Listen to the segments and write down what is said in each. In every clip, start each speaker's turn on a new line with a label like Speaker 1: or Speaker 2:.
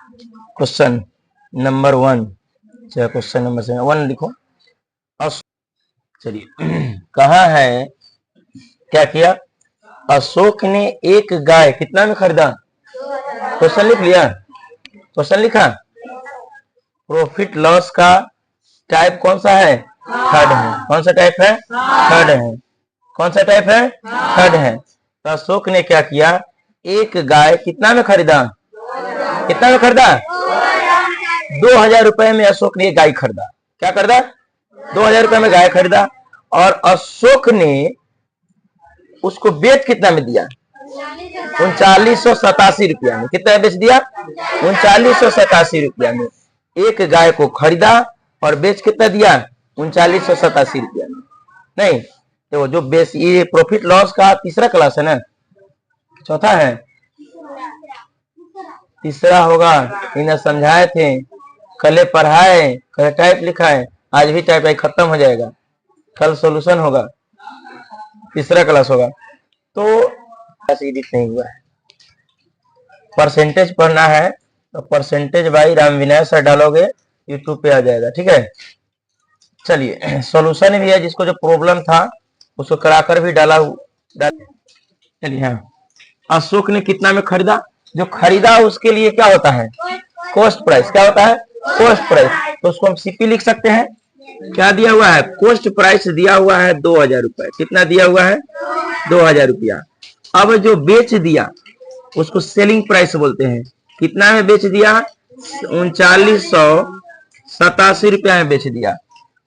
Speaker 1: Question number 1, चाहे question number 1 लिखो। चलिए कहा है, क्या किया? अशोक ने एक गाय कितना में खरीदा? क्वेश्चन लिख लिया? क्वेश्चन लिखा? प्रॉफिट लॉस का टाइप कौन सा है? थर्ड है। कौन सा टाइप है? थर्ड है। कौन सा टाइप है? थर्ड है। तो अशोक ने क्या किया? एक गाय कितना में खरीदा? कितना में खरीदा? 2000 रुपए में अशोक ने एक गाय खरीदा। क्या खरीदा? 2000 रुपए में गाय खरीदा। और अशोक ने उसको बेच कितना में दिया? 3987 रुपया में। कितना बेच दिया? 3987 रुपया में। एक गाय को खरीदा और बेच कितना दिया? 3987 रुपया में। नहीं तो जो बेच, ये प्रॉफिट लॉस का तीसरा क्लास है ना? चौथा है? तीसरा होगा। इन्हें समझाए थे, कल पढ़ाए, कल टाइप लिखा है, आज भी टाइप खत्म हो जाएगा, कल सॉल्यूशन होगा, तीसरा क्लास होगा। तो एडिट नहीं हुआ है। परसेंटेज पढ़ना है तो percentage by Ram Vinay sir डालोगे, यूट्यूब पे आ जाएगा। ठीक है, चलिए सॉल्यूशन भी है, जिसको जो प्रॉब्लम था उसको कराकर भी डाला। चलिए हाँ, अशोक ने कितना में खरीदा? जो खरीदा उसके लिए क्या होता है? Cost price. क्या होता है? Cost price. तो उसको हम सीपी लिख सकते हैं। क्या दिया हुआ है? कॉस्ट प्राइस दिया हुआ है 2000 रुपए। कितना दिया हुआ है? 2000 रुपया। अब जो बेच दिया उसको सेलिंग प्राइस बोलते हैं। कितना में बेच दिया? 3987 रुपया में बेच दिया।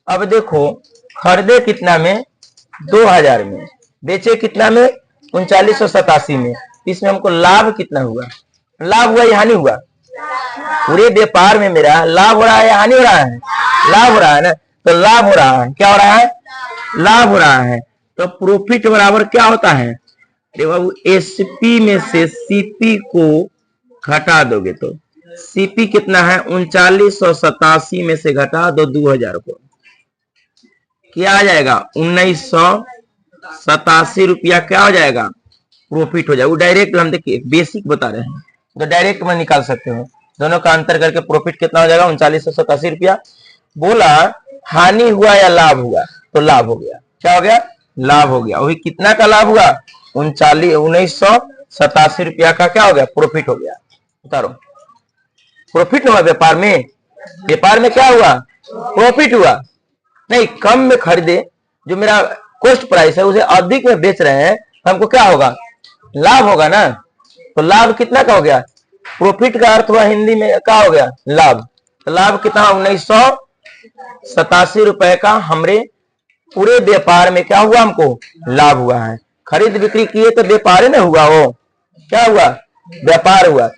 Speaker 1: अब देखो, खरीदे कितना में? 2000 में। बेचे कितना में? 3987 में। इसमें हमको लाभ कितना हुआ? लाभ हुआ या हानि हुआ? पूरे व्यापार में मेरा लाभ हो रहा है या हानि हो रहा है? लाभ हो रहा है ना? तो लाभ हो रहा है। क्या हो रहा है? लाभ हो रहा है। तो प्रॉफिट बराबर क्या होता है? अरे बाबू, एसपी में से सीपी को घटा दोगे तो सीपी कितना है? 3987 में से घटा दो 2000 को, क्या आ जाएगा? 1987 रुपया क्या हो जाएगा? प्रॉफिट हो जाएगा। वो डायरेक्ट हम देखिए बेसिक बता रहे हैं, तो डायरेक्ट में निकाल सकते हो। दोनों का अंतर करके प्रॉफिट कितना हो जाएगा? 3987 रुपया। बोला हानि हुआ या लाभ हुआ? तो लाभ हो गया। क्या हो गया? लाभ हो गया। वही कितना का लाभ हुआ? 1987 रुपया का क्या हो गया? प्रॉफिट हो गया। उतारो, प्रॉफिट हुआ व्यापार में। व्यापार में क्या हुआ? प्रॉफिट हुआ। नहीं, कम में खरीदे, जो मेरा कॉस्ट प्राइस है उसे अधिक में बेच रहे हैं, हमको क्या होगा? लाभ होगा ना। तो लाभ कितना का हो गया? प्रॉफिट का अर्थ हुआ हिंदी में क्या हो गया? लाभ। तो लाभ कितना? 1987 रुपए का हमरे पूरे व्यापार में क्या हुआ? हमको लाभ हुआ है। खरीद बिक्री किए तो व्यापार ना हुआ, वो क्या हुआ? व्यापार हुआ।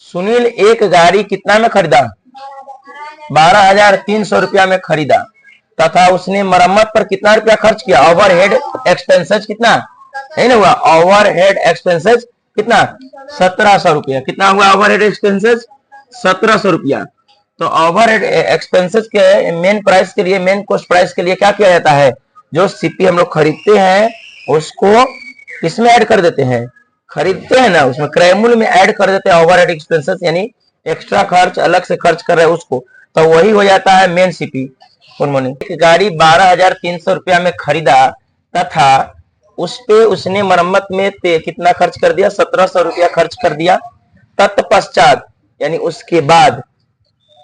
Speaker 1: सुनील एक गाड़ी कितना में खरीदा? 12,300 रुपया में खरीदा तथा उसने मरम्मत पर कितना रुपया खर्च किया? ओवरहेड एक्सपेंसेस कितना है ना हुआ? ओवरहेड एक्सपेंसेस कितना? 1700 रुपया। कितना हुआ ओवरहेड एक्सपेंसेस? 1700 रुपया। तो ओवरहेड एक्सपेंसेस के मेन प्राइस के लिए, मेन कॉस्ट प्राइस के लिए क्या किया जाता है? जो सीपी हम लोग खरीदते हैं उसको इसमें ऐड कर देते हैं। खरीदते हैं ना, उसमें क्रय मूल्य में ऐड कर देते हैं ओवरहेड एक्सपेंसेस, यानी एक्स्ट्रा खर्च अलग से खर्च कर रहे हैं उसको, तो वही हो जाता है मेन सीपी। एक गाड़ी 12,300 रुपया में खरीदा तथा उस पे उसने मरम्मत में कितना खर्च कर दिया? 1700 रुपया खर्च कर दिया। तत्पश्चात यानी उसके बाद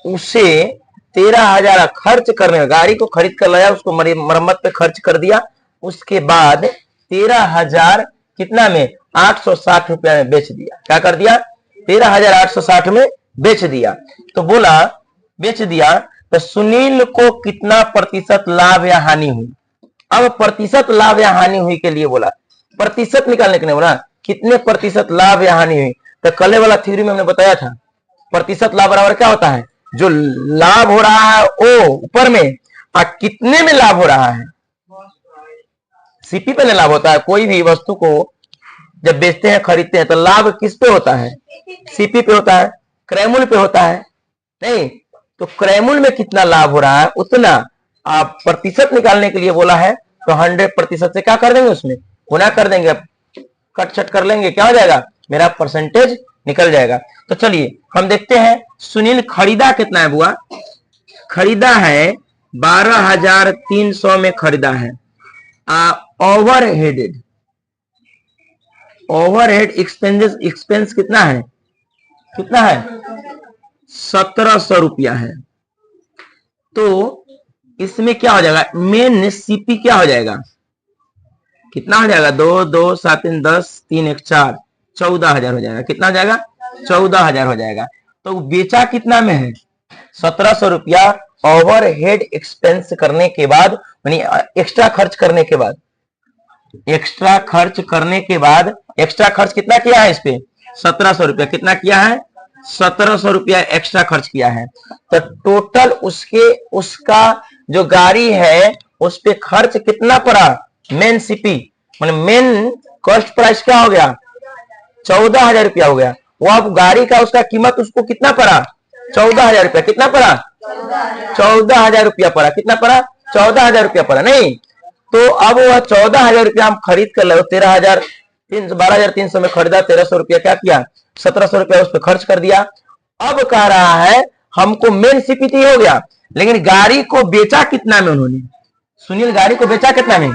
Speaker 1: उसे 13,000 खर्च करने में, गाड़ी को खरीद कर लाया, उसको मरम्मत पे खर्च कर दिया, उसके बाद 13,000 कितना में? 860 रुपया में बेच दिया। क्या कर दिया? 13,860 में बेच दिया। तो बोला बेच दिया तो सुनील को कितना प्रतिशत लाभ या हानि हुई? अब प्रतिशत लाभ या हानि हुई के लिए बोला, प्रतिशत निकालने के लिए बोला कितने प्रतिशत लाभ या हानि हुई। तो कल वाला थ्योरी में हमने बताया था प्रतिशत लाभ बराबर क्या होता है? जो लाभ हो रहा है वो ऊपर में, और कितने में लाभ हो रहा है? सीपी पे लाभ होता है। कोई भी वस्तु को जब बेचते हैं खरीदते हैं तो लाभ किस पे होता है? सीपी पे होता है, क्रय मूल्य पे होता है। नहीं तो क्रय मूल्य में कितना लाभ हो रहा है उतना आप प्रतिशत निकालने के लिए बोला है, तो 100% से क्या कर देंगे? उसमें गुना कर देंगे, कट छट कर लेंगे, क्या हो जाएगा? मेरा परसेंटेज निकल जाएगा। तो चलिए हम देखते हैं सुनील खरीदा कितना है बुआ, खरीदा है 12,300 में खरीदा है। ओवरहेड एक्सपेंस कितना है, 1700 रुपया है। तो इसमें क्या हो जाएगा, मेन सीपी क्या हो जाएगा, कितना हो जाएगा, 2 2 7 3 10 3 1 4 14,000 हो जाएगा। कितना हो जाएगा, 14,000 हो जाएगा। तो बेचा कितना में है, 1700 रुपया ओवरहेड एक्सपेंस करने के बाद, यानी एक्स्ट्रा खर्च करने के बाद, एक्स्ट्रा खर्च कितना किया है इस पे, 1700 रुपया। कितना किया है, 1700 रुपया एक्स्ट्रा खर्च किया है। तो टोटल उसका जो गाड़ी है उस पे खर्च कितना पड़ा, मेन सीपी मतलब मेन कॉस्ट प्राइस क्या हो गया, 14,000 रुपया हो गया। वो अब गाड़ी का उसका कीमत उसको कितना पड़ा, 14,000 रुपया। कितना पड़ा, 14,000 रुपया पड़ा। कितना पड़ा, 14,000 रुपया पड़ा। नहीं तो अब वह 14,000 रुपया हम खरीद कर लो, 12,300 में खरीदा, 1,300 रुपया क्या किया, 1,700 रुपया उस पर खर्च कर दिया। अब कह रहा है हमको मेन सीपीटी हो गया, लेकिन गाड़ी को बेचा कितना में उन्होंने, सुनील गाड़ी को बेचा कितना में,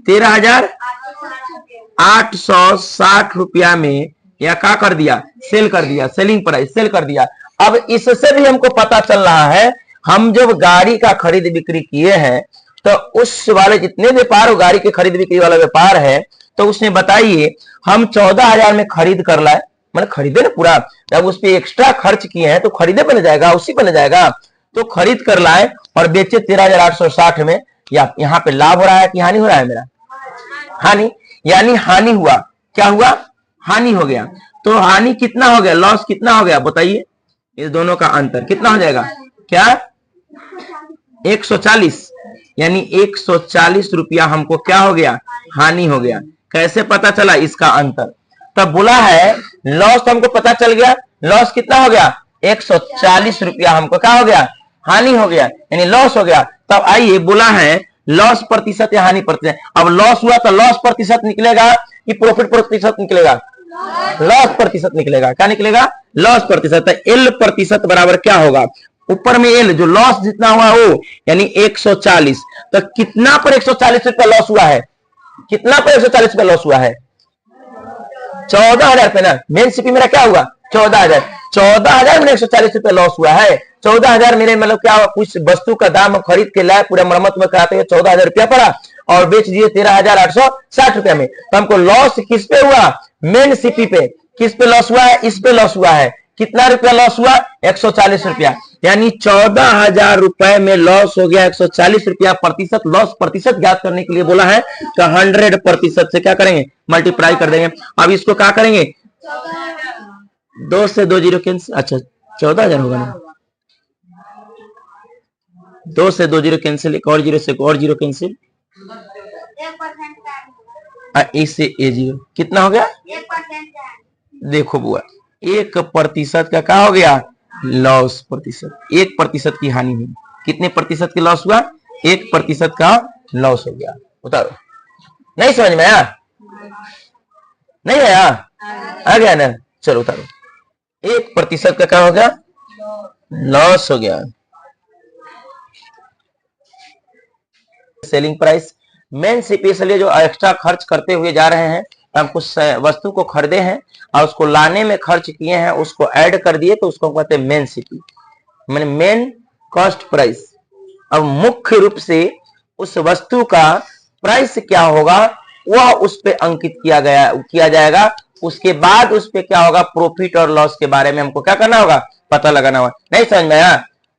Speaker 1: 13,860 रुपया में, या क्या कर दिया, सेल कर दिया, सेलिंग प्राइस सेल कर दिया। अब इससे भी हमको पता चल रहा है, हम जब गाड़ी का खरीद बिक्री किए हैं तो उस वाले जितने व्यापार हो, गाड़ी के खरीद बिक्री वाला व्यापार है, तो उसने बताइए हम 14,000 में खरीद कर लाए, मतलब खरीदे ना पूरा, जब उस पर एक्स्ट्रा खर्च किए हैं तो खरीदे बन जाएगा, उसी बन जाएगा। तो खरीद कर लाए और बेचे 13,860 में। या यहाँ पे लाभ हो रहा है कि हानि हो रहा है, मेरा हानि, यानी हानि हुआ। क्या हुआ, हानि हो गया। तो हानि कितना हो गया, लॉस कितना हो गया बताइए, इस दोनों का अंतर कितना हो जाएगा, क्या 140, यानी 140 रुपया हमको क्या हो गया, हानि हो गया। कैसे पता चला इसका अंतर, तब बोला है लॉस तो हमको पता चल गया, लॉस कितना हो गया, 140 रुपया हमको क्या हो गया, हानि हो गया, यानी लॉस हो गया। तब आइए बोला है लॉस प्रतिशत या हानि प्रतिशत। अब लॉस हुआ तो लॉस प्रतिशत निकलेगा कि प्रॉफिट प्रतिशत निकलेगा, लॉस प्रतिशत निकलेगा। क्या निकलेगा, लॉस प्रतिशत। एल प्रतिशत बराबर क्या होगा, ऊपर में एल जो लॉस जितना हुआ वो, यानी 140। तो कितना पर 140 रुपया लॉस हुआ है, कितना पर 140 रुपया लॉस हुआ है, 14,000 पे ना। मेन सीपी मेरा क्या हुआ, 14,000। 14,000 में 140 रुपया लॉस हुआ है। 14,000 मेरे मतलब क्या हुआ, कुछ वस्तु का दाम खरीद के लाए, पूरा मरम्मत में कराते हुए 14,000 रुपया पड़ा और बेच दिए 13,860 रुपया में। तो हमको लॉस किस पे हुआ, मेन सीपी पे। किस पे लॉस हुआ है, इस पे लॉस हुआ है। कितना रुपया लॉस हुआ, 140 रुपया, यानी 14,000 रुपए में लॉस हो गया 140 रुपया। प्रतिशत लॉस प्रतिशत ज्ञात करने के लिए बोला है तो 100% से क्या करेंगे, मल्टीप्लाई कर देंगे। अब इसको क्या करेंगे, 2 से 2 जीरो कैंसिल, अच्छा 14,000 होगा ना, 2 से 2 जीरो कैंसिल, एक और जीरो से एक और जीरो कैंसिल, इससे ए जीरो, कितना हो गया, देखो बुआ 1% का क्या हो गया, लॉस प्रतिशत। 1% की हानि हुई, कितने प्रतिशत की लॉस हुआ, 1% का लॉस हो गया। उतारो, नहीं समझ में आया, नहीं आया, आ गया ना, चलो उतारो। 1% का क्या हो गया, लॉस हो गया। सेलिंग प्राइस, मेन सीपी इसलिए जो एक्स्ट्रा खर्च करते हुए जा रहे हैं, हम कुछ वस्तु को खरीदे हैं और उसको लाने में खर्च किए हैं, उसको ऐड कर दिए तो उसको कहते हैं मेन सीपी, मैंने मेन कॉस्ट प्राइस। अब मुख्य रूप से उस वस्तु का प्राइस क्या होगा वह उस पे अंकित किया जाएगा। उसके बाद उस पे क्या होगा, प्रॉफिट और लॉस के बारे में हमको क्या करना होगा, पता लगाना होगा। नहीं समझ में आया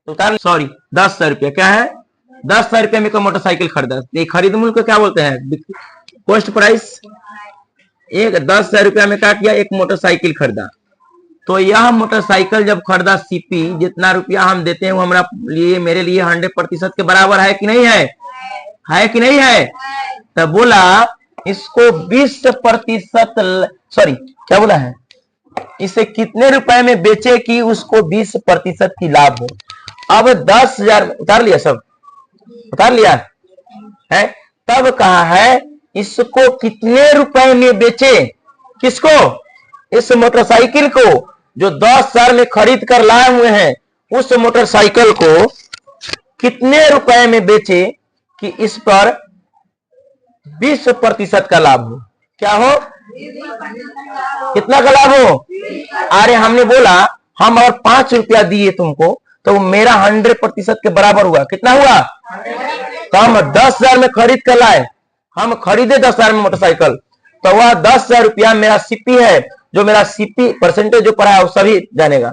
Speaker 1: तो सॉरी, 10,000 रुपया क्या है, 10,000 रुपये में कोई मोटरसाइकिल खरीदा, खरीद मूल्य को क्या बोलते हैं, कॉस्ट प्राइस। एक 10,000 रुपया में क्या किया, एक मोटरसाइकिल खरीदा। तो यह मोटरसाइकिल जब खरीदा, सीपी जितना रुपया हम देते हैं वो हमारा लिए, मेरे लिए 100% के बराबर है कि नहीं है कि नहीं है। तो बोला इसको 20%, सॉरी क्या बोला है, इसे कितने रुपए में बेचे कि उसको 20% की लाभ हो। अब 10,000 उतार लिया, सब उतार लिया है। तब कहा है इसको कितने रुपए में बेचे, किसको, इस मोटरसाइकिल को जो 10,000 में खरीद कर लाए हुए हैं, उस मोटरसाइकिल को कितने रुपए में बेचे कि इस पर 20% का लाभ हो? क्या हो? कितना का लाभ हो? अरे हमने बोला हम और 5 रुपया दिए तुमको तो मेरा 100% के बराबर हुआ। कितना हुआ? तो हम 10,000 में खरीद कर लाए, हम खरीदे 10,000 में मोटरसाइकिल, तो वह 10,000 रुपया मेरा सीपी है। जो मेरा सीपी परसेंटेज जो पढ़ा है वो सभी जानेगा।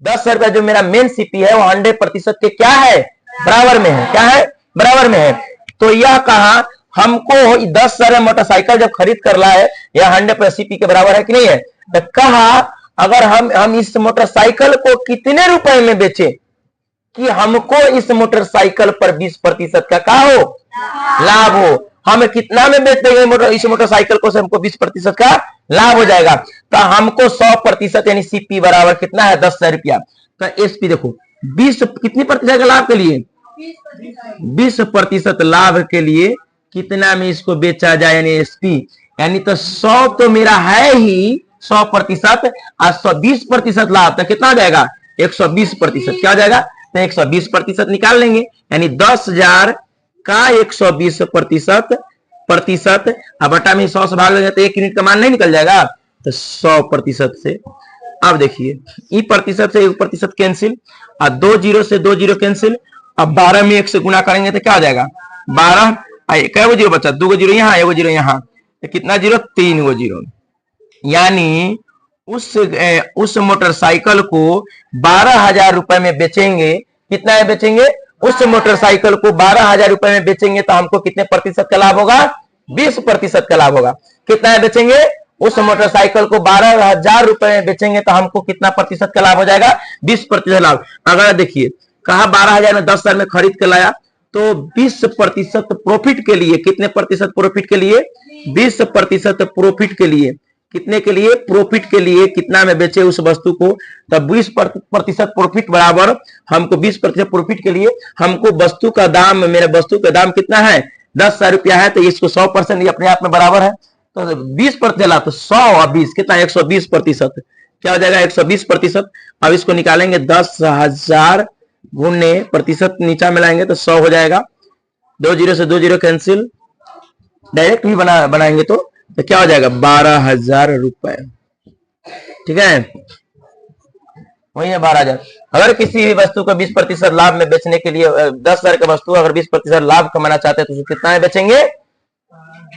Speaker 1: 10,000 रुपया जो मेरा मेन सीपी है वो 100% के क्या है? बराबर में है। क्या है? बराबर में है। तो यह कहा हमको 10,000 मोटरसाइकिल जब खरीद कर लाए, यह 100% सीपी के बराबर है कि नहीं है? तो कहा अगर हम इस मोटरसाइकिल को कितने रुपए में बेचे कि हमको इस मोटरसाइकिल पर 20% का हो? लाभ हो। हम कितना में बेच देंगे इस मोटरसाइकिल को से हमको 20% का लाभ हो जाएगा। तो हमको 100% यानी सीपी बराबर कितना है? 10,000 रुपया। तो एसपी देखो 20 कितनी प्रतिशत का लाभ के लिए? 20% लाभ के लिए कितना में इसको बेचा जाए यानी एसपी, यानी तो 100 तो मेरा है ही 100% और 120% लाभ, तो कितना हो जाएगा? 120%। क्या हो जाएगा? तो 120% निकाल लेंगे, यानी 10,000 का 120% अब बटा में 100 से भाग लेंगे तो 1 यूनिट का मान नहीं निकल जाएगा? तो 100% से अब देखिए ई प्रतिशत से 1% कैंसिल और 2 जीरो से 2 जीरो कैंसिल। अब 12 में 1 से गुना करेंगे तो क्या आ जाएगा? 12 कै जीरो बचा? 2 जीरो यहाँ, 1 जीरो यहाँ, तो कितना जीरो? 3 जीरो। यानी उस मोटरसाइकिल को 12,000 रुपए में बेचेंगे। कितना है बेचेंगे? उस मोटरसाइकिल को 12,000 रुपए में बेचेंगे तो हमको कितने प्रतिशत का लाभ होगा? 20% का लाभ होगा। कितना है बेचेंगे? उस मोटरसाइकिल को 12,000 रुपए में बेचेंगे तो हमको कितना प्रतिशत का लाभ हो जाएगा? 20% लाभ। अगर देखिए कहा 12,000 में 10,000 में खरीद के लाया तो 20% प्रॉफिट के लिए, कितने प्रतिशत प्रॉफिट के लिए? 20% प्रॉफिट के लिए। कितने के लिए? प्रॉफिट के लिए। कितना में बेचे उस वस्तु को? तब 20% प्रॉफिट बराबर हमको 20% प्रॉफिट के लिए हमको वस्तु का दाम, मेरे वस्तु का दाम कितना है? 10,000 रुपया है, तो इसको 100% अपने आप में बराबर है। तो 20% ला तो 100 और 20 कितना? 120%। क्या हो जाएगा? 120%। अब इसको निकालेंगे 10,000 गुने प्रतिशत नीचा मिलाएंगे तो 100 हो जाएगा। 2 जीरो से 2 जीरो कैंसिल, डायरेक्ट भी बनाएंगे तो क्या हो जाएगा? 12,000 रुपए। ठीक है, वही है 12,000। अगर किसी भी वस्तु को 20% लाभ में बेचने के लिए 10,000 का वस्तु अगर 20% लाभ कमाना चाहते हैं तो कितना में बेचेंगे?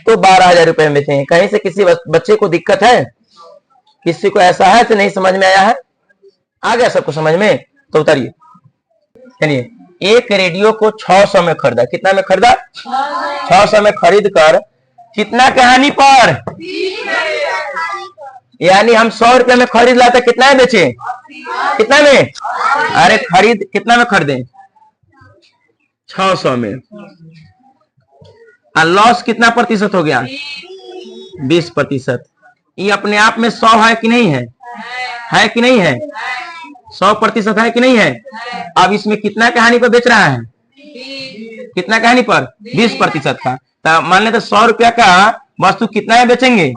Speaker 1: तो 12,000 रुपए में बेचेंगे। कहीं से किसी बच्चे को दिक्कत है? किसी को ऐसा है तो नहीं समझ में आया है? आ गया सबको समझ में? तो उतारिए। चलिए एक रेडियो को 600 में खरीदा। कितना में खरीदा? 600 में खरीद कर कितना कहानी पर? यानी हम 100 रुपए में खरीद लाते कितना में बेचे? कितना में? अरे खरीद कितना में खरीदे? 600 में। और लॉस कितना प्रतिशत हो गया? 20%। ये अपने आप में 100 है कि नहीं है? है कि नहीं है? 100% है कि नहीं है? अब इसमें कितना कहानी पर बेच रहा है? कितना कहानी पर? 20% का। तो मान लेते 100 रुपया का वस्तु कितना में बेचेंगे?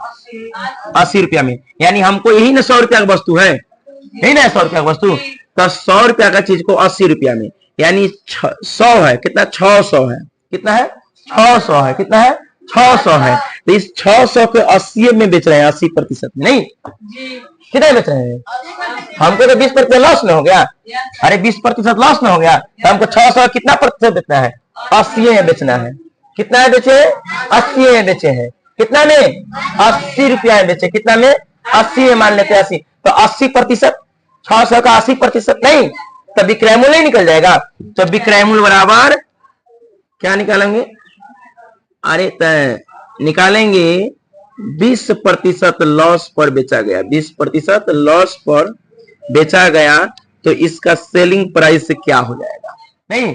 Speaker 1: 80 रुपया में। यानी हमको यही ना 100 रुपया का वस्तु है, यही ना 100 रुपया का वस्तु। तो 100 रुपया का चीज को 80 रुपया में, यानी 100 है। कितना? 600 है। कितना है? 600 है। कितना है? 600 है। तो इस 600 के 80 में बेच रहे हैं, 80% में नहीं। कितना बेच रहे हैं? हमको तो 20% लॉस में हो गया। अरे 20% लॉस में हो गया तो हमको 600 कितना प्रतिशत बेचना है? 80 में बेचना है। कितना में बेचे? 80 में बेचे हैं। कितना में? 80 रुपया में बेचे। कितना में? 80 में मान लेते हैं 80। तो 80%, 600 का 80% नहीं तो विक्रय मूल्य नहीं निकल जाएगा। तो विक्रय मूल्य बराबर क्या निकालेंगे? अरे निकालेंगे 20% लॉस पर बेचा गया। 20% लॉस पर बेचा गया तो इसका सेलिंग प्राइस क्या हो जाएगा? नहीं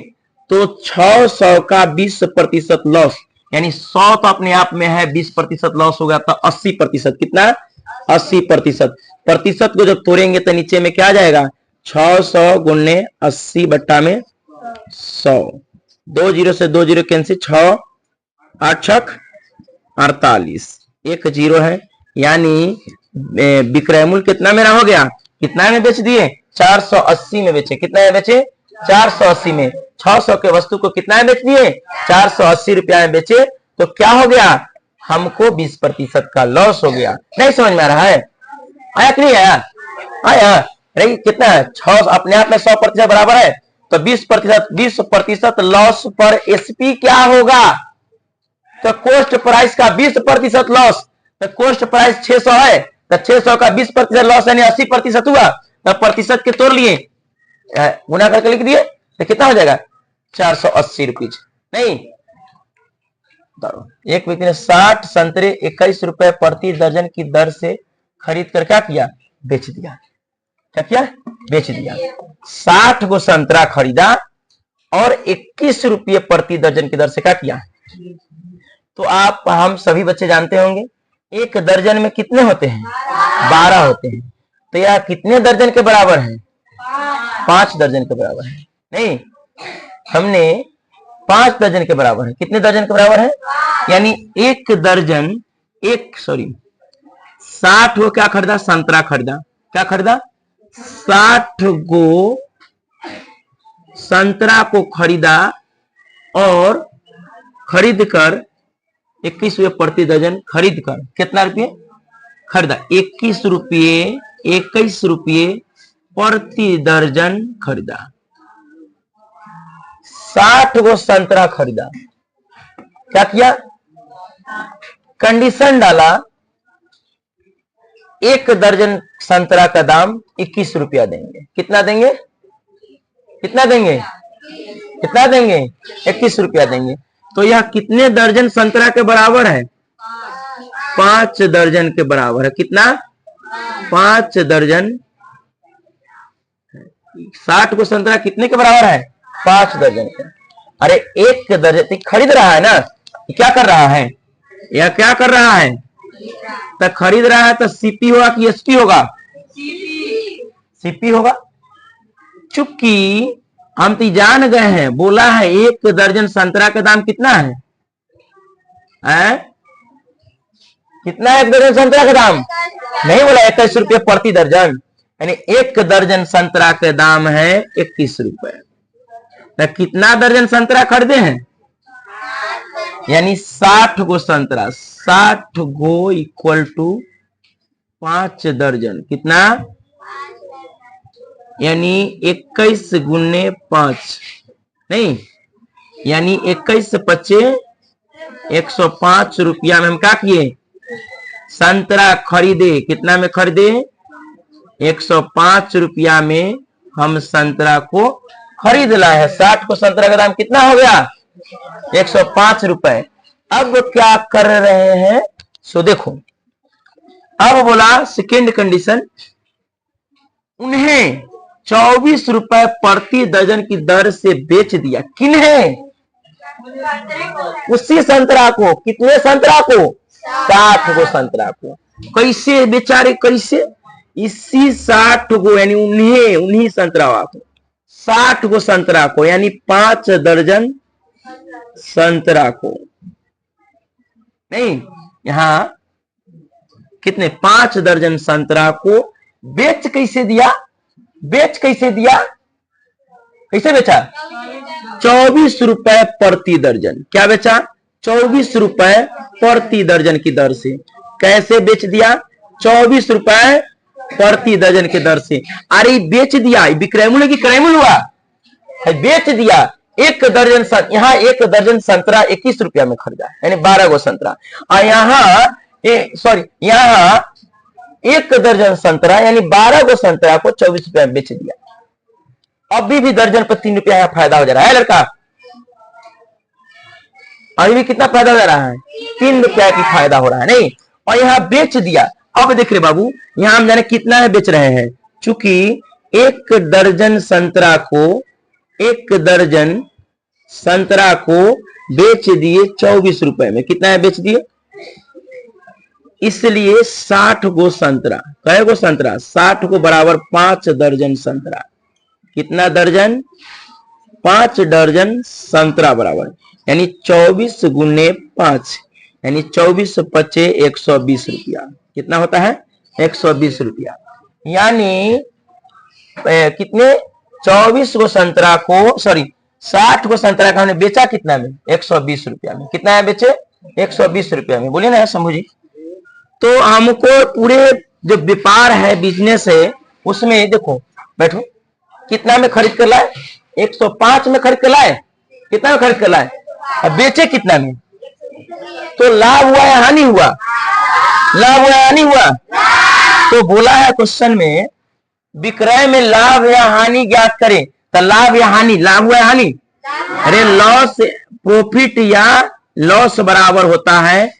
Speaker 1: तो 600 का 20% लॉस, यानी 100 तो अपने आप में है, 20% लॉस हो गया तो 80%। कितना? 80%। प्रतिशत को जब तोड़ेंगे तो नीचे में क्या आ जाएगा? 600 गुने 80 बट्टा में 100। 2 जीरो से 2 जीरो कैंसिल, 6 8 6 48, 1 जीरो है। यानी विक्रय मूल्य कितना मेरा हो गया, कितना में बेच दिए, 480 में बेचे। कितना में बेचे, 480 में। 600 के वस्तु को कितना में बेच दिए, 480 रुपया में बेचे। तो क्या हो गया, हमको 20% का लॉस हो गया। नहीं समझ में आ रहा है, आया कि नहीं आया, आया। अरे कितना है, 6 अपने आप में 100% बराबर है, तो 20% लॉस पर एसपी क्या होगा, तो कॉस्ट प्राइस का 20% लॉस। तो कॉस्ट प्राइस 600 है, तो 600 का 20% लॉस यानी 80% हुआ। तो प्रतिशत के तोड़ लिए, गुना करके लिख दिए, तो कितना हो जाएगा, 480 रुपीज। नहीं, एक व्यक्ति ने 60 संतरे 21 रुपए प्रति दर्जन की दर से खरीद कर क्या किया, बेच दिया। क्या किया, बेच दिया। 60 गो संतरा खरीदा और 21 रुपये प्रति दर्जन की दर से क्या किया। तो आप, हम सभी बच्चे जानते होंगे, एक दर्जन में कितने होते हैं, 12 होते हैं। तो यह कितने दर्जन के बराबर है, 5 दर्जन के बराबर है। नहीं, हमने 5 दर्जन के बराबर है। कितने दर्जन के बराबर है, यानी एक दर्जन, 60 गो क्या खरीदा, संतरा खरीदा। क्या खरीदा, 60 गो संतरा को खरीदा और खरीद कर 21 रुपये प्रति दर्जन, खरीद कर कितना रुपये खरीदा, 21 रुपये प्रति दर्जन खरीदा। 60 गो संतरा खरीदा, क्या किया, कंडीशन डाला, एक दर्जन संतरा का दाम 21 रुपया देंगे। कितना देंगे, कितना देंगे, कितना देंगे, 21 रुपया देंगे। तो यह कितने दर्जन संतरा के बराबर है, 5 दर्जन के बराबर है। कितना, 5 दर्जन। 60 को संतरा कितने के बराबर है, 5 दर्जन के। अरे एक दर्जन खरीद रहा है ना, क्या कर रहा है, यह क्या कर रहा है, तो खरीद रहा है, तो सीपी होगा कि एसपी होगा, सीपी होगा। चूंकि हम तो जान गए हैं, बोला है एक दर्जन संतरा का दाम कितना है, कितना है एक दर्जन संतरा का दाम, नहीं बोला 21 रुपये प्रति दर्जन, यानी एक दर्जन संतरा का दाम है 21 रुपए। तो कितना दर्जन संतरा खरीदे हैं, यानी 60 गो संतरा, 60 गो इक्वल टू 5 दर्जन। कितना, यानी 21 गुने 5, नहीं, यानी 21 पच्चे 105 रुपया में हम क्या किए, संतरा खरीदे। कितना में खरीदे, 105 रुपया में हम संतरा को खरीद लाए हैं। 60 को संतरा का दाम कितना हो गया, 105 रुपए। अब क्या कर रहे हैं, सो देखो, अब बोला सेकेंड कंडीशन, उन्हें 24 रुपए प्रति दर्जन की दर से बेच दिया। किन्हें, उसी संतरा को। कितने संतरा को, 60 गो संतरा को। कैसे बेचारे, कैसे, इसी 60 गो यानी उन्हीं संतरा को, 60 गो संतरा को, यानी 5 दर्जन संतरा को। नहीं, यहां कितने, 5 दर्जन संतरा को बेच कैसे दिया, बेच कैसे दिया, कैसे बेचा, 24 रुपए प्रति दर्जन। क्या बेचा, 24 रुपए प्रति दर्जन की दर से। कैसे बेच दिया, 24 रुपए प्रति दर्जन की दर से। अरे बेच दिया, विक्रय मूल्य की क्रय मूल्य हुआ, बेच दिया। एक दर्जन, यहाँ एक दर्जन संतरा 21 रुपया में खरीदा, यानी 12 गो संतरा। और यहाँ यहाँ एक दर्जन संतरा यानी 12 गो संतरा को 24 रुपया में बेच दिया। अभी भी दर्जन पर 3 रुपया यहाँ फायदा हो जा रहा है लड़का, अभी भी कितना फायदा हो जा रहा है, 3 रुपया की फायदा हो रहा है। नहीं, और यहाँ बेच दिया। अब देख रहे बाबू, यहाँ हम जाने कितना है बेच रहे हैं, चूंकि एक दर्जन संतरा को, एक दर्जन संतरा को बेच दिए 24 रुपए में। कितना है बेच दिए, इसलिए 60 गो संतरा, कई गो संतरा, 60 को बराबर 5 दर्जन संतरा। कितना दर्जन, 5 दर्जन संतरा बराबर, यानी 24 गुने 5, यानी 24 पचे 120 रुपया। कितना होता है, 120 रुपया। यानी कितने 24 को संतरा को, सॉरी 60 को संतरा का हमने बेचा कितना में, 120 रुपया में। कितना है बेचे, 120 रुपया में। बोलिए ना शंभू जी। तो हमको पूरे जो व्यापार है, बिजनेस है, उसमें देखो, बैठो, कितना में खरीद कर लाए, 105 में खरीद कर लाए। कितना में खरीद कर लाए, अब बेचे कितना में। तो लाभ हुआ या हानि हुआ, लाभ हुआ या हानि हुआ। तो बोला है क्वेश्चन में, विक्रय में लाभ या हानि ज्ञात करें। तो लाभ या हानि, लाभ हुआ या हानि। अरे लॉस, प्रॉफिट या लॉस बराबर होता है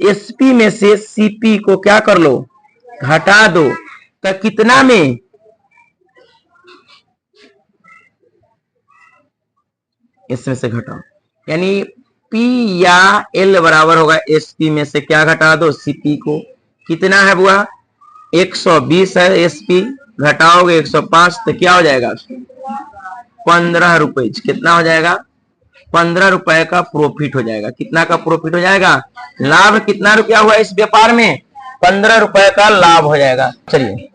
Speaker 1: एसपी में से सीपी को क्या कर लो, घटा दो। तो कितना में, इसमें से घटाओ, यानी पी या एल बराबर होगा एसपी में से क्या घटा दो, सीपी को। कितना है बुआ, 120 है एसपी, घटाओगे 105 तो क्या हो जाएगा, 15 रुपए। कितना हो जाएगा, 15 रुपए का प्रॉफिट हो जाएगा। कितना का प्रॉफिट हो जाएगा, लाभ कितना रुपया हुआ इस व्यापार में, 15 रुपए का लाभ हो जाएगा। चलिए,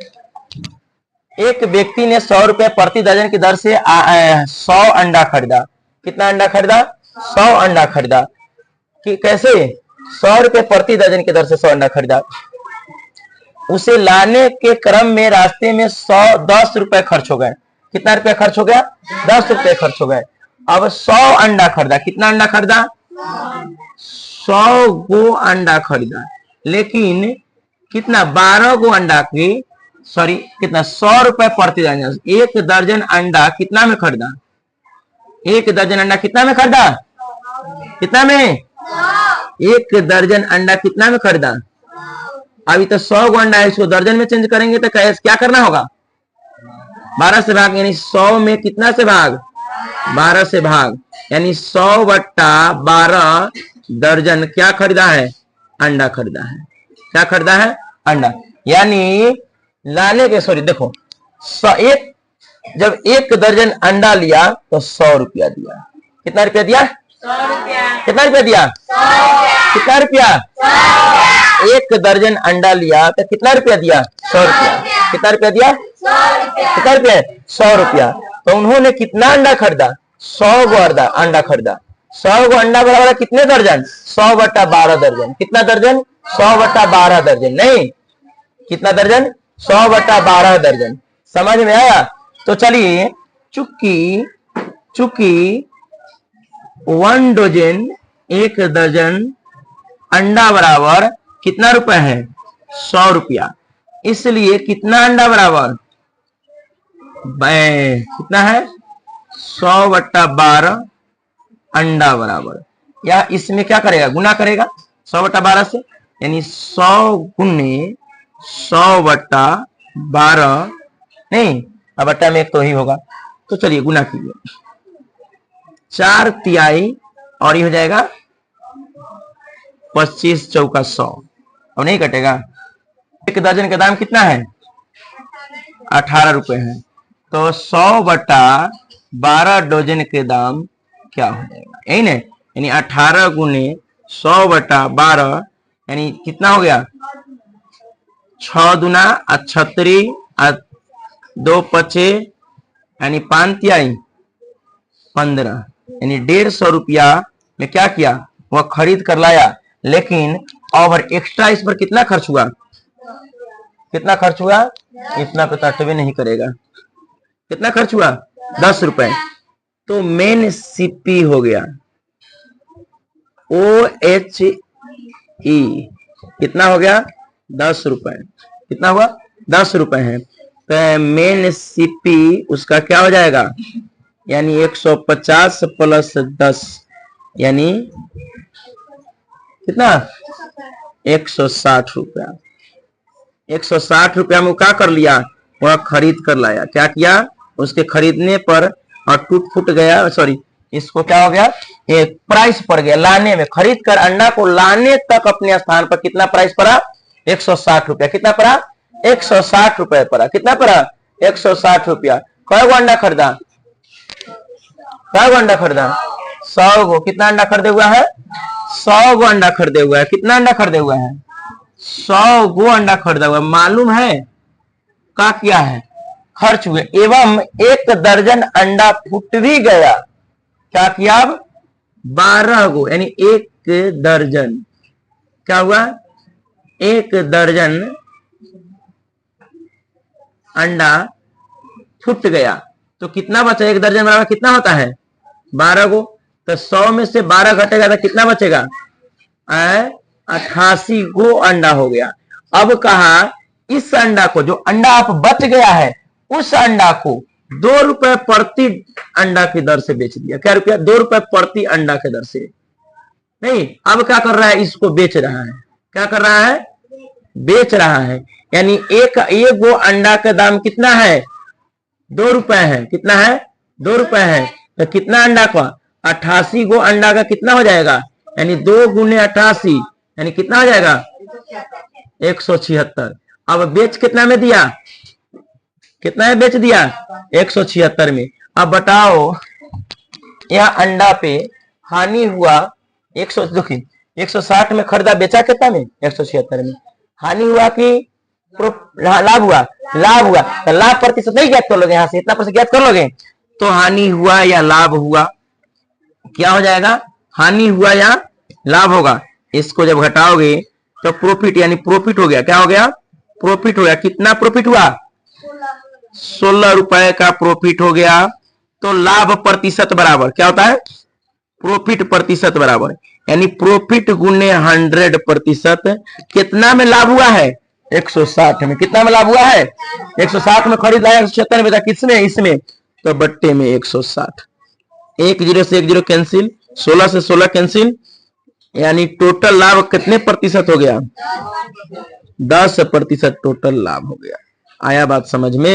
Speaker 1: एक व्यक्ति ने 100 रुपए प्रति दर्जन की दर से 100 अंडा खरीदा। कितना अंडा खरीदा, 100 अंडा खरीदा। कि कैसे, 100 रुपए प्रति दर्जन की दर से 100 अंडा खरीदा। उसे लाने के क्रम में रास्ते में 10 रुपए खर्च हो गए। कितना रुपया खर्च हो गया, 10 रुपए खर्च हो गए। अब 100 अंडा खरीदा। कितना अंडा खरीदा, 100 गो अंडा खरीदा। लेकिन कितना, 12 गो अंडा की, सॉरी कितना, 100 रुपए प्रति दर्जन। एक दर्जन अंडा कितना में खरीदा, एक दर्जन अंडा कितना में खरीदा, कितना में, एक दर्जन अंडा कितना में खरीदा। अभी तो 100 गो अंडा है, इसको दर्जन में चेंज करेंगे तो क्या करना होगा, 12 से भाग, यानी 100 में कितना से भाग, 12 से भाग, यानी 100 बट्टा 12 दर्जन क्या खरीदा है, अंडा खरीदा है। क्या खरीदा है, अंडा। यानी लाने के, सॉरी देखो, जब एक दर्जन अंडा लिया तो 100 रुपया दिया। कितना रुपया दिया, 100 रुपया। कितना रुपया दिया, 100 कितना रुपया, 100 एक दर्जन अंडा लिया तो कितना रुपया दिया, 100 रुपया। कितना रुपया दिया, 100 रुपया। कितना रुपया, 100 रुपया। तो उन्होंने कितना अंडा खरीदा, 100 गो अंडा खरीदा। 100 गो अंडा बराबर कितने दर्जन, 100 बट्टा 12 दर्जन। कितना दर्जन, 100 बट्टा 12 दर्जन। नहीं, कितना दर्जन, 100 बट्टा 12 दर्जन। समझ में आया। तो चलिए, चूंकि 1 डजन, एक दर्जन अंडा बराबर कितना रुपए है, 100 रुपया। इसलिए कितना अंडा बराबर, कितना है, 100 बट्टा 12 अंडा बराबर, या इसमें क्या करेगा, गुना करेगा 100 बट्टा 12 से, यानी 100 गुने 100 बट्टा 12, नहीं अब बट्टा में एक तो ही होगा। तो चलिए गुना कीजिए, 4 तिहाई और ये हो जाएगा 25 चौका 100। अब नहीं कटेगा। एक दर्जन का दाम कितना है, 18 रुपए है। तो 100 बट्टा 12 डजन के दाम क्या हो जाएगा, यही ना, यानी 18 गुने 100 बट्टा 12, यानी कितना हो गया, 6 दूना 36, 2 पचे, यानी 5 तिहाई 15, यानी 150 रुपया में क्या किया, वह खरीद कर लाया। लेकिन और एक्स्ट्रा इस पर कितना खर्च हुआ, कितना खर्च हुआ, इतना पे तटवे नहीं करेगा। कितना खर्च हुआ, 10 रुपए। तो मेन सीपी हो गया OHE, कितना हो गया, 10 रुपए। कितना हुआ, 10 रुपए है। तो मेन सीपी उसका क्या हो जाएगा, यानी 150 प्लस 10, यानी कितना, 160 रुपया। 160 रुपया में क्या कर लिया, वह खरीद कर लाया। क्या किया, उसके खरीदने पर और टूट फूट गया, सॉरी इसको क्या हो गया, एक प्राइस पड़ गया लाने में। खरीद कर अंडा को लाने तक अपने स्थान पर कितना प्राइस पड़ा, 160 रुपया। कितना पड़ा, 160 रुपया पड़ा। कितना पड़ा, 160 रुपया। कई गो अंडा खरीदा, कई गो अंडा खरीदा, 100 गो। कितना अंडा खरीदे हुआ है, 100 गो अंडा खरीदे हुआ है। कितना अंडा खरीदे हुआ है, 100 गो अंडा खरीदा हुआ, मालूम है का क्या है, खर्च हुए, एवं 1 दर्जन अंडा फूट भी गया। क्या किया अब, 12 गो, यानी 1 दर्जन, क्या हुआ, 1 दर्जन अंडा फूट गया, तो कितना बचा, 1 दर्जन बराबर कितना होता है, 12 गो, तो 100 में से 12 घटेगा तो कितना बचेगा, 88 गो अंडा हो गया। अब कहा इस अंडा को, जो अंडा आप बच गया है, उस अंडा को 2 रुपए प्रति अंडा की दर से बेच दिया। क्या रुपया, 2 रुपए प्रति अंडा की दर से, नहीं, अब क्या कर रहा है, इसको बेच रहा है, क्या कर रहा है, बेच रहा है, यानी एक गो अंडा का दाम कितना है, 2 रुपए है, कितना है, 2 रुपए है, तो कितना अंडा का, 88 गो अंडा का कितना हो जाएगा, यानी 2 गुने 88, यानी कितना हो जाएगा, 176। अब बेच कितना में दिया, कितना में बेच दिया, 176 में। अब बताओ यह अंडा पे हानि हुआ 160 में खरीदा, बेचा कितना में, 176 में। हानि हुआ कि लाभ हुआ, लाभ हुआ, तो लाभ प्रतिशत नहीं ज्ञात कर लोगे, यहां से इतना प्रतिशत ज्ञात कर लोगे, तो हानि हुआ या लाभ हुआ, क्या हो जाएगा, हानि हुआ या लाभ होगा। इसको जब घटाओगे तो प्रॉफिट, यानी प्रॉफिट हो गया, क्या हो गया, प्रॉफिट हो गया। कितना प्रॉफिट हुआ, 16 रुपए का प्रॉफिट हो गया। तो लाभ प्रतिशत बराबर क्या होता है, प्रॉफिट प्रतिशत बराबर, यानी प्रॉफिट गुने 100%। कितना में लाभ हुआ है, 160 में। कितना में लाभ हुआ है, 160 में खरीद लाया, 176 में था, किसमें, इसमें, तो बट्टे में 160। 1 0 से 1 0 कैंसिल, 16 से 16 कैंसिल, यानी टोटल लाभ कितने प्रतिशत हो गया, 10% टोटल लाभ हो गया। आया बात समझ में।